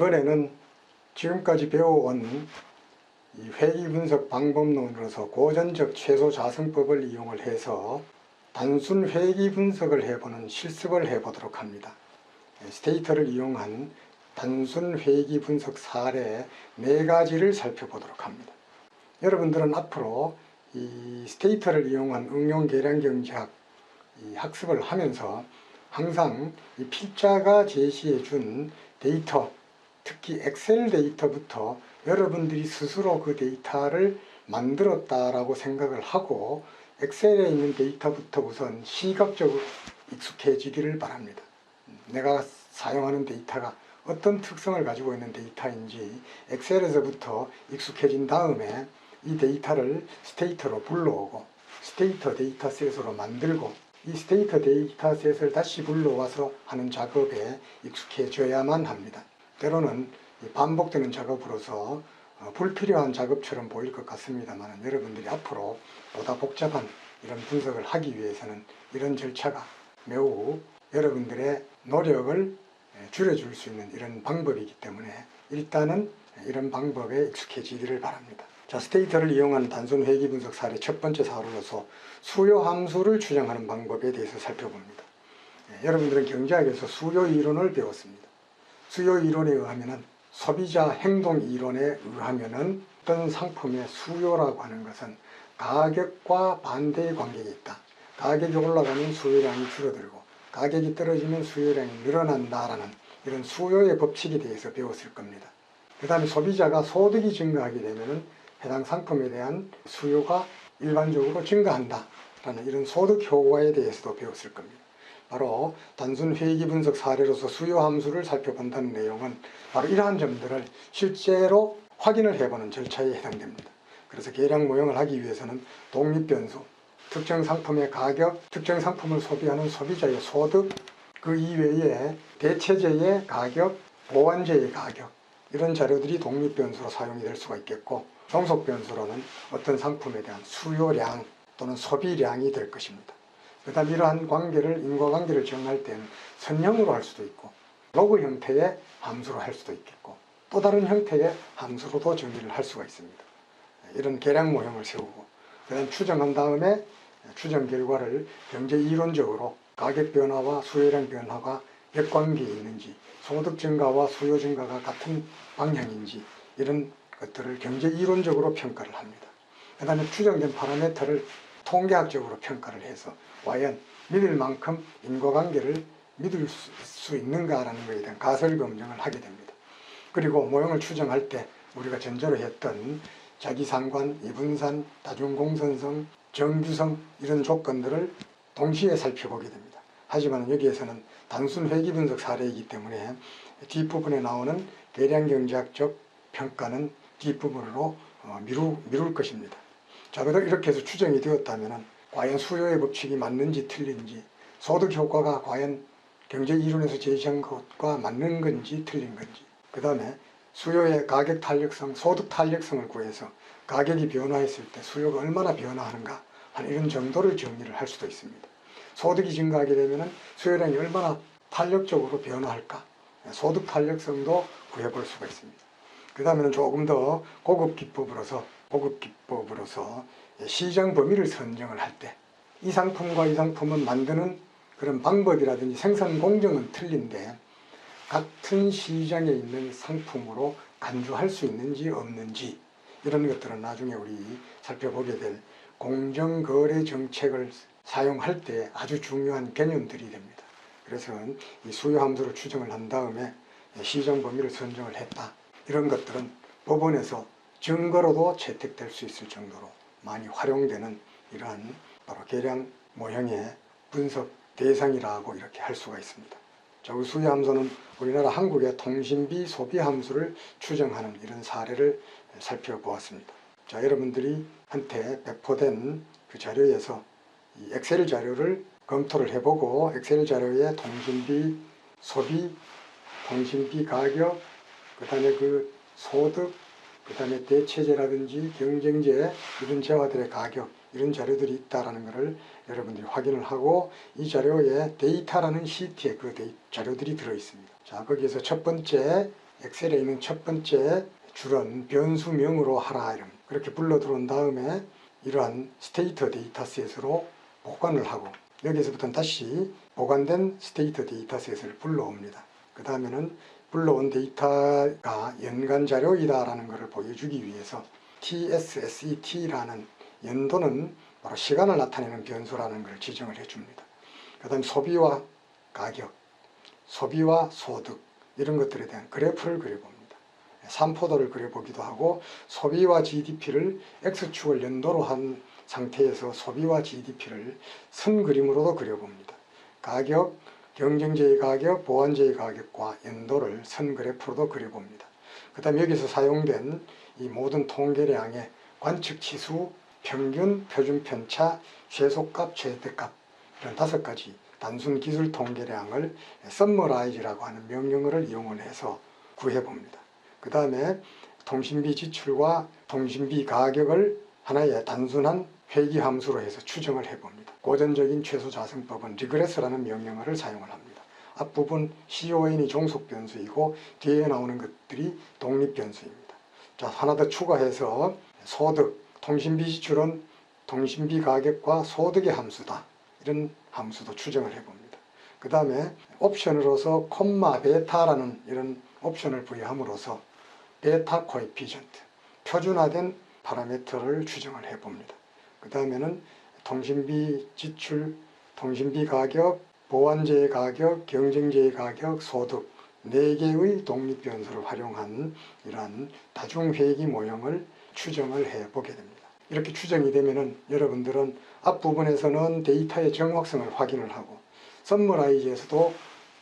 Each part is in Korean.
이번에는 지금까지 배워온 이 회귀 분석 방법론으로서 고전적 최소 자성법을 이용을 해서 단순 회귀 분석을 해보는 실습을 해보도록 합니다. 스테이터를 이용한 단순 회귀 분석 사례 4가지를 살펴보도록 합니다. 여러분들은 앞으로 이 스테이터를 이용한 응용 계량경제학 학습을 하면서 항상 이 필자가 제시해 준 데이터, 특히 엑셀 데이터부터 여러분들이 스스로 그 데이터를 만들었다라고 생각을 하고 엑셀에 있는 데이터부터 우선 시각적으로 익숙해지기를 바랍니다. 내가 사용하는 데이터가 어떤 특성을 가지고 있는 데이터인지 엑셀에서부터 익숙해진 다음에 이 데이터를 스테이터로 불러오고 스테이터 데이터셋으로 만들고 이 스테이터 데이터셋을 다시 불러와서 하는 작업에 익숙해져야만 합니다. 때로는 반복되는 작업으로서 불필요한 작업처럼 보일 것 같습니다만 여러분들이 앞으로 보다 복잡한 이런 분석을 하기 위해서는 이런 절차가 매우 여러분들의 노력을 줄여줄 수 있는 이런 방법이기 때문에 일단은 이런 방법에 익숙해지기를 바랍니다. 자, 스테이터를 이용한 단순 회귀 분석 사례 첫 번째 사례로서 수요 함수를 추정하는 방법에 대해서 살펴봅니다. 여러분들은 경제학에서 수요 이론을 배웠습니다. 수요 이론에 의하면은 소비자 행동 이론에 의하면은 어떤 상품의 수요라고 하는 것은 가격과 반대의 관계가 있다. 가격이 올라가면 수요량이 줄어들고 가격이 떨어지면 수요량이 늘어난다라는 이런 수요의 법칙에 대해서 배웠을 겁니다. 그 다음에 소비자가 소득이 증가하게 되면은 해당 상품에 대한 수요가 일반적으로 증가한다라는 이런 소득 효과에 대해서도 배웠을 겁니다. 바로 단순 회귀 분석 사례로서 수요 함수를 살펴본다는 내용은 바로 이러한 점들을 실제로 확인을 해보는 절차에 해당됩니다. 그래서 계량 모형을 하기 위해서는 독립변수, 특정 상품의 가격, 특정 상품을 소비하는 소비자의 소득, 그 이외에 대체재의 가격, 보완재의 가격 이런 자료들이 독립변수로 사용이 될 수가 있겠고 종속변수로는 어떤 상품에 대한 수요량 또는 소비량이 될 것입니다. 그 다음 이러한 관계를 인과관계를 정할 때는 선형으로 할 수도 있고 로그 형태의 함수로 할 수도 있겠고 또 다른 형태의 함수로도 정의를 할 수가 있습니다. 이런 계량 모형을 세우고 그 다음 추정한 다음에 추정 결과를 경제 이론적으로 가격 변화와 수요량 변화가 역관계에 있는지 소득 증가와 수요 증가가 같은 방향인지 이런 것들을 경제 이론적으로 평가를 합니다. 그 다음에 추정된 파라미터를 통계학적으로 평가를 해서 과연 믿을 만큼 인과관계를 믿을 수 있는가라는 것에 대한 가설 검증을 하게 됩니다. 그리고 모형을 추정할 때 우리가 전제로 했던 자기상관, 이분산, 다중공선성, 정규성 이런 조건들을 동시에 살펴보게 됩니다. 하지만 여기에서는 단순 회귀 분석 사례이기 때문에 뒷부분에 나오는 계량경제학적 평가는 뒷부분으로 미룰 것입니다. 자, 이렇게 해서 추정이 되었다면 과연 수요의 법칙이 맞는지 틀린지 소득 효과가 과연 경제 이론에서 제시한 것과 맞는 건지 틀린 건지 그 다음에 수요의 가격 탄력성, 소득 탄력성을 구해서 가격이 변화했을 때 수요가 얼마나 변화하는가 하는 이런 정도를 정의를 할 수도 있습니다. 소득이 증가하게 되면 수요량이 얼마나 탄력적으로 변화할까 소득 탄력성도 구해볼 수가 있습니다. 그 다음에는 조금 더 고급 기법으로서 시장 범위를 선정을 할 때 이 상품과 이 상품은 만드는 그런 방법이라든지 생산 공정은 틀린데 같은 시장에 있는 상품으로 간주할 수 있는지 없는지 이런 것들은 나중에 우리 살펴보게 될 공정거래 정책을 사용할 때 아주 중요한 개념들이 됩니다. 그래서 이 수요 함수를 추정을 한 다음에 시장 범위를 선정을 했다. 이런 것들은 법원에서 증거로도 채택될 수 있을 정도로 많이 활용되는 이러한 바로 계량 모형의 분석 대상이라고 이렇게 할 수가 있습니다. 자, 우리 수요 함수는 우리나라 한국의 통신비 소비 함수를 추정하는 이런 사례를 살펴보았습니다. 자, 여러분들이 한테 배포된 그 자료에서 이 엑셀 자료를 검토를 해보고 엑셀 자료에 통신비 소비, 통신비 가격, 그 다음에 그 소득, 그 다음에 대체재라든지 경쟁재 이런 재화들의 가격 이런 자료들이 있다는 것을 여러분들이 확인을 하고 이 자료에 데이터라는 시트에 그 자료들이 들어있습니다. 자, 거기에서 첫 번째 엑셀에 있는 첫 번째 줄은 변수명으로 하라 이런 그렇게 불러 들어온 다음에 이러한 스테이트 데이터셋으로 보관을 하고 여기서부터는 다시 보관된 스테이트 데이터셋을 불러옵니다. 그 다음에는 불러온 데이터가 연간 자료이다 라는 것을 보여주기 위해서 TSSET라는 연도는 바로 시간을 나타내는 변수라는 걸 지정을 해줍니다. 그 다음 소비와 가격, 소비와 소득 이런 것들에 대한 그래프를 그려봅니다. 산포도를 그려보기도 하고 소비와 GDP를 X축을 연도로 한 상태에서 소비와 GDP를 선 그림으로도 그려봅니다. 가격, 경쟁제의 가격, 보완제의 가격과 연도를 선 그래프로도 그려봅니다. 그 다음에 여기서 사용된 이 모든 통계량의 관측치수, 평균, 표준편차, 최소값, 최대값 이런 5가지 단순 기술 통계량을 summarize라고 하는 명령어를 이용을 해서 구해봅니다. 그 다음에 통신비 지출과 통신비 가격을 하나의 단순한 회귀함수로 해서 추정을 해봅니다. 고전적인 최소자생법은 regress라는 명령어를 사용을 합니다. 앞부분 CON이 종속 변수이고 뒤에 나오는 것들이 독립 변수입니다. 자, 하나 더 추가해서 소득, 통신비 지출은 통신비 가격과 소득의 함수다. 이런 함수도 추정을 해봅니다. 그 다음에 옵션으로서 콤마 베타라는 이런 옵션을 부여함으로써 베타 코에피션트, 표준화된 파라미터를 추정을 해봅니다. 그 다음에는 통신비 지출, 통신비 가격, 보완제의 가격, 경쟁제의 가격, 소득 4개의 독립변수를 활용한 이러한 다중회귀 모형을 추정을 해보게 됩니다. 이렇게 추정이 되면은 여러분들은 앞부분에서는 데이터의 정확성을 확인을 하고 썸머라이즈에서도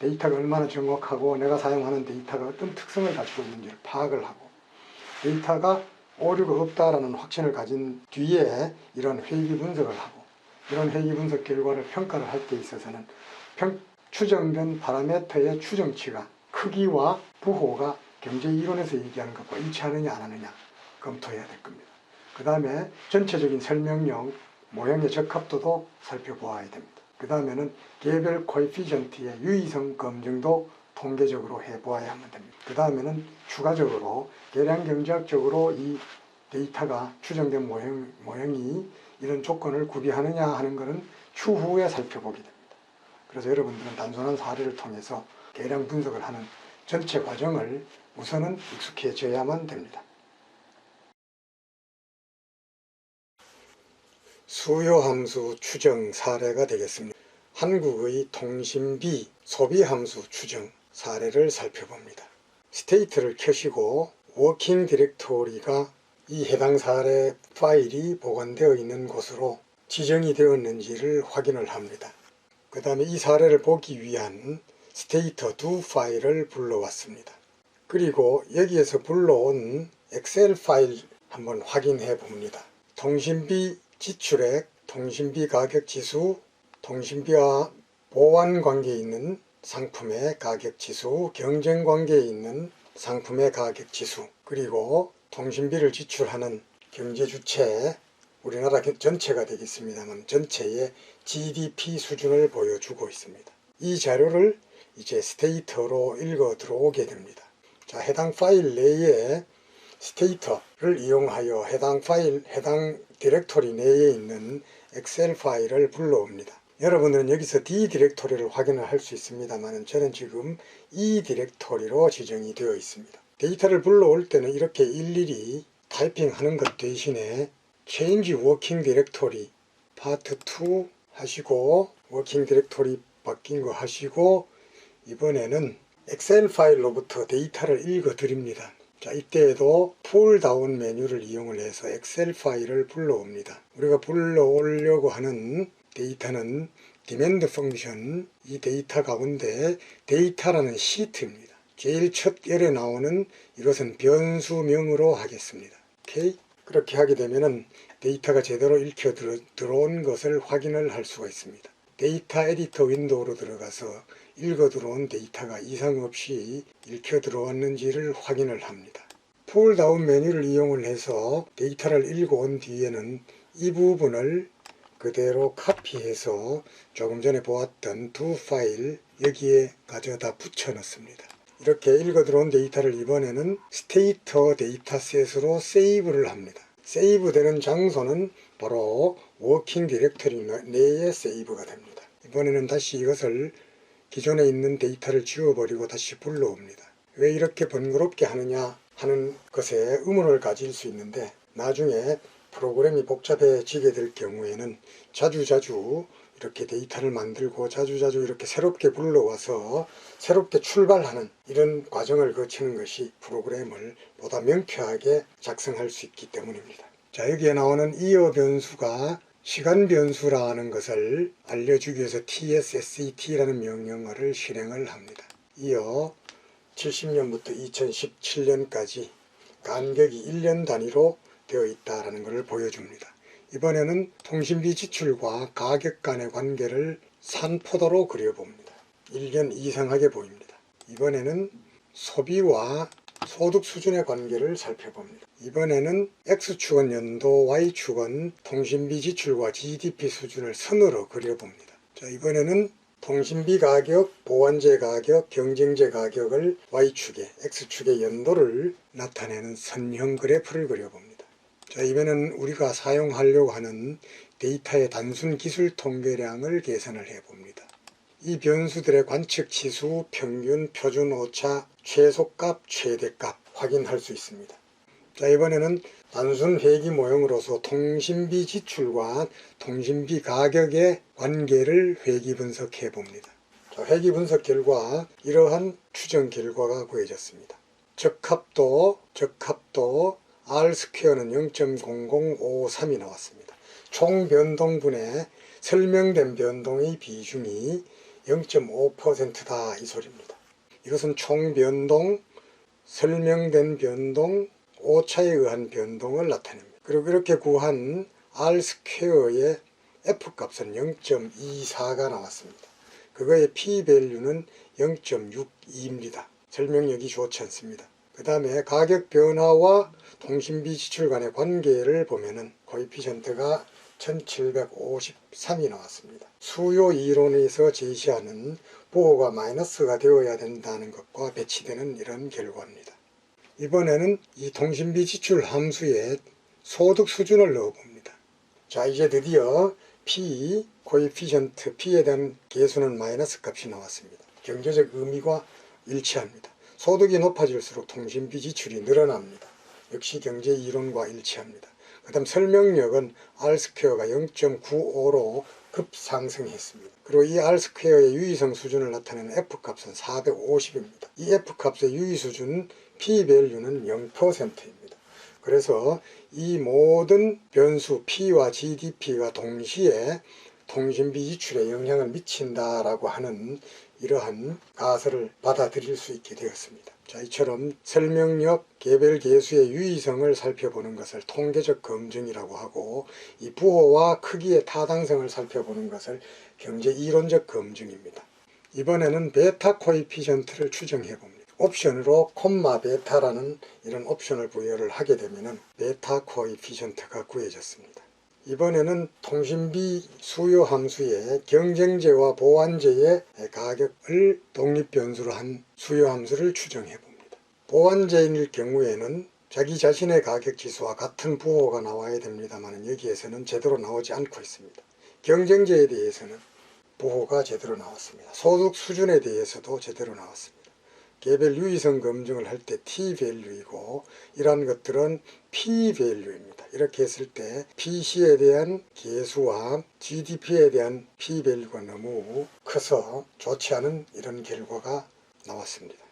데이터가 얼마나 정확하고 내가 사용하는 데이터가 어떤 특성을 가지고 있는지를 파악을 하고 데이터가 오류가 없다라는 확신을 가진 뒤에 이런 회귀 분석을 하고 이런 회귀 분석 결과를 평가를 할 때 있어서는 추정된 파라미터의 추정치가 크기와 부호가 경제이론에서 얘기하는 것과 일치하느냐 안 하느냐 검토해야 될 겁니다. 그 다음에 전체적인 설명용 모형의 적합도도 살펴보아야 됩니다. 그 다음에는 개별 코에피션트의 유의성 검증도 통계적으로 해보아야 하면 됩니다. 그 다음에는 추가적으로 계량 경제학적으로 이 데이터가 추정된 모형이 이런 조건을 구비하느냐 하는 것은 추후에 살펴보게 됩니다. 그래서 여러분들은 단순한 사례를 통해서 계량 분석을 하는 전체 과정을 우선은 익숙해져야만 됩니다. 수요함수 추정 사례가 되겠습니다. 한국의 통신비 소비함수 추정 사례를 살펴봅니다. 스테이트를 켜시고 워킹 디렉토리가 이 해당 사례 파일이 보관되어 있는 곳으로 지정이 되었는지를 확인을 합니다. 그 다음에 이 사례를 보기 위한 스테이터 do 파일을 불러왔습니다. 그리고 여기에서 불러온 엑셀 파일 한번 확인해 봅니다. 통신비 지출액, 통신비 가격 지수, 통신비와 보완 관계에 있는 상품의 가격 지수, 경쟁 관계에 있는 상품의 가격 지수, 그리고 통신비를 지출하는 경제 주체, 우리나라 전체가 되겠습니다만 전체의 GDP 수준을 보여주고 있습니다. 이 자료를 이제 스테이터로 읽어 들어오게 됩니다. 자, 해당 파일 내에 스테이터를 이용하여 해당 파일, 해당 디렉토리 내에 있는 엑셀 파일을 불러옵니다. 여러분들은 여기서 D 디렉토리를 확인을 할 수 있습니다만 저는 지금 E 디렉토리로 지정이 되어 있습니다. 데이터를 불러올 때는 이렇게 일일이 타이핑하는 것 대신에 Change Working Directory Part 2 하시고 Working Directory 바뀐 거 하시고 이번에는 엑셀 파일로부터 데이터를 읽어 드립니다. 자, 이때에도 폴다운 메뉴를 이용을 해서 엑셀 파일을 불러옵니다. 우리가 불러오려고 하는 데이터는 디맨드 펑션, 이 데이터 가운데 데이터라는 시트입니다. 제일 첫 열에 나오는 이것은 변수명으로 하겠습니다. 오케이? 그렇게 하게 되면은 데이터가 제대로 읽혀 들어온 것을 확인을 할 수가 있습니다. 데이터 에디터 윈도우로 들어가서 읽어 들어온 데이터가 이상 없이 읽혀 들어왔는지를 확인을 합니다. 폴다운 메뉴를 이용을 해서 데이터를 읽어온 뒤에는 이 부분을 그대로 카피해서 조금 전에 보았던 두 파일 여기에 가져다 붙여 넣습니다. 이렇게 읽어 들어온 데이터를 이번에는 스테이터 데이터셋으로 세이브를 합니다. 세이브되는 장소는 바로 워킹 디렉터리 내에 세이브가 됩니다. 이번에는 다시 이것을 기존에 있는 데이터를 지워버리고 다시 불러옵니다. 왜 이렇게 번거롭게 하느냐 하는 것에 의문을 가질 수 있는데, 나중에 프로그램이 복잡해지게 될 경우에는 자주자주 이렇게 데이터를 만들고 자주자주 이렇게 새롭게 불러와서 새롭게 출발하는 이런 과정을 거치는 것이 프로그램을 보다 명쾌하게 작성할 수 있기 때문입니다. 자, 여기에 나오는 이어 변수가 시간 변수라는 것을 알려주기 위해서 tsset라는 명령어를 실행을 합니다. 이어 70년부터 2017년까지 간격이 1년 단위로 되어 있다는 것을 보여줍니다. 이번에는 통신비 지출과 가격 간의 관계를 산포도로 그려봅니다. 일견이상하게 보입니다. 이번에는 소비와 소득 수준의 관계를 살펴봅니다. 이번에는 X축은 연도, Y축은 통신비 지출과 GDP 수준을 선으로 그려봅니다. 자, 이번에는 통신비 가격, 보완제 가격, 경쟁제 가격을 Y축에, X축의 연도를 나타내는 선형 그래프를 그려봅니다. 자, 이번에는 우리가 사용하려고 하는 데이터의 단순 기술 통계량을 계산을 해봅니다. 이 변수들의 관측 치수, 평균, 표준 오차, 최소값, 최대값 확인할 수 있습니다. 자, 이번에는 단순 회기 모형으로서 통신비 지출과 통신비 가격의 관계를 회기 분석해 봅니다. 자, 회기 분석 결과 이러한 추정 결과가 구해졌습니다. 적합도 R 스퀘어는 0.0053이 나왔습니다. 총 변동분의 설명된 변동의 비중이 0.5%다 이 소리입니다. 이것은 총 변동, 설명된 변동, 오차에 의한 변동을 나타냅니다. 그리고 이렇게 구한 R 스퀘어의 F값은 0.24가 나왔습니다. 그거의 P-밸류는 0.62입니다. 설명력이 좋지 않습니다. 그 다음에 가격 변화와 통신비 지출 간의 관계를 보면은 코에피션트가 1753이 나왔습니다. 수요 이론에서 제시하는 부호가 마이너스가 되어야 된다는 것과 배치되는 이런 결과입니다. 이번에는 이 통신비 지출 함수에 소득 수준을 넣어봅니다. 자, 이제 드디어 P, 코에피션트 P에 대한 계수는 마이너스 값이 나왔습니다. 경제적 의미가 일치합니다. 소득이 높아질수록 통신비 지출이 늘어납니다. 역시 경제 이론과 일치합니다. 그 다음 설명력은 R스퀘어가 0.95로 급상승했습니다. 그리고 이 R스퀘어의 유의성 수준을 나타내는 F값은 450입니다. 이 F값의 유의 수준 P-밸류는 0%입니다. 그래서 이 모든 변수 P와 GDP가 동시에 통신비 지출에 영향을 미친다라고 하는 이러한 가설을 받아들일 수 있게 되었습니다. 자, 이처럼 설명력, 개별 계수의 유의성을 살펴보는 것을 통계적 검증이라고 하고, 이 부호와 크기의 타당성을 살펴보는 것을 경제 이론적 검증입니다. 이번에는 베타 코에피션트를 추정해 봅니다. 옵션으로 콤마 베타라는 이런 옵션을 부여를 하게 되면 베타 코에피션트가 구해졌습니다. 이번에는 통신비 수요 함수의 경쟁제와 보완제의 가격을 독립변수로 한 수요 함수를 추정해 봅니다. 보완제일 경우에는 자기 자신의 가격 지수와 같은 부호가 나와야 됩니다만 여기에서는 제대로 나오지 않고 있습니다. 경쟁제에 대해서는 부호가 제대로 나왔습니다. 소득 수준에 대해서도 제대로 나왔습니다. 개별 유의성 검증을 할 때 T-밸류이고 이러한 것들은 P-밸류입니다. 이렇게 했을 때 PC에 대한 계수와 GDP에 대한 P-밸류가 너무 커서 좋지 않은 이런 결과가 나왔습니다.